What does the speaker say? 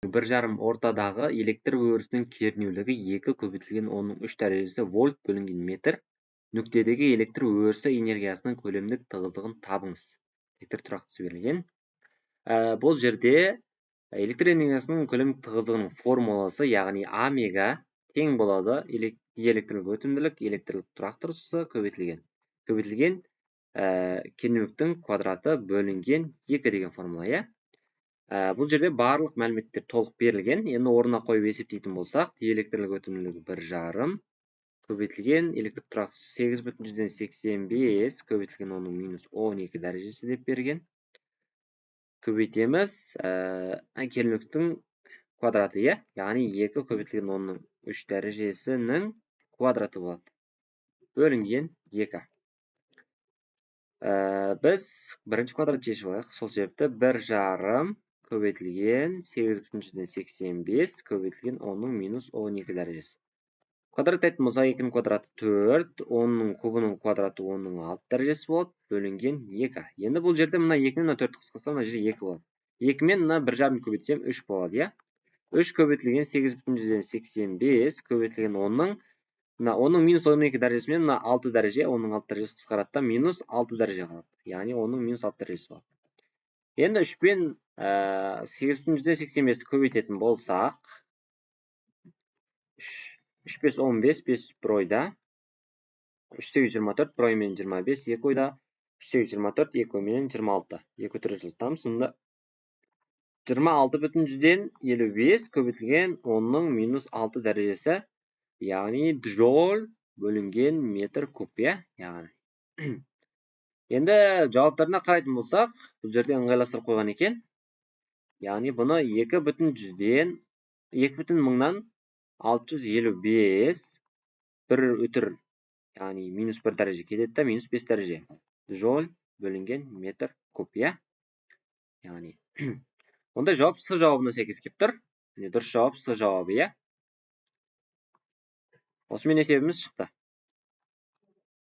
1,5 ортадағы электр өрісінің кернеулігі 2 көбейтілген 10-3 дәрежесі вольт бөлінген метр. Нүктедегі электр өрісі энергиясының көлемдік тығыздығын табыңыз. Электр тұрақтысы берілген. Бұл жерде электр энергиясының көлемдік тығыздығының формуласы, яғни омега тең болады диэлектрлік өтімділік электрлік тұрақтысы көбейтілген. Көбейтілген кернеуліктің квадраты бөлінген 2 деген формула, бұл жерде барлық мәліметтер толық берілген. Енді орнына қойып есептейтін болсақ, диэлектрлік өтімділігі 1,5 көбейтілген электр тұрақтысы 8,85 көбейтілген 10-12 дәрежесі деп берген. Көбейтеміз, кернеуліктің квадраты, яғни 2 көбейтілген 10-3 дәрежесінің квадраты болады. Бөлінген 2. Біз бірінші квадрат шешіп алайық. Сол себепті 1,5 көбейтілген 8,85 көбейтілген 10-12 дәрежесі. Квадрат айтын болса, 2-нің квадраты 4, 10-ның кубының квадраты 10-6 дәрежесі болады, бөлінген 2. Енді бұл жерде мына 2-мен 4 қысқарса, мына жерде 2 болады. 2-мен мына 1,5 көбейтсем 3 болады, 3 көбейтілген 8,85 көбейтілген 10-ның, мына 10-ның минус 12 дәрежесімен мына 6 дәреже, 10-ның 6 дәрежесі қысқарады, минус 6 дәреже қалады. Яғни 10-ның минус 6 дәрежесі болады. Енді 3-пен 8,85 көбейтетін болсақ, 3-5 15, 5 бір ойда, 3-8 24, бір оймен 25, 2 ойда, 3-8 24, 2 оймен 26, 2 түрі жылыстамыз. Сонда 26,55 көбейтілген 10-ның минус 6 дәрежесі, яғни джоуль бөлінген метр куб, яғни. Енді жауаптарына қарайтын болсақ, бұл жерде ыңғайластырып қойған екен. Яғни бұны 2,655 бір өтір, яғни минус 1 дәреже кетеді, минус 5 дәреже. Джоуль бөлінген метр куб, яғни. Онда жауап С жауабына сәйкес келіп тұр. Дұрыс жауап С жауабы, Осымен есебіміз шықты.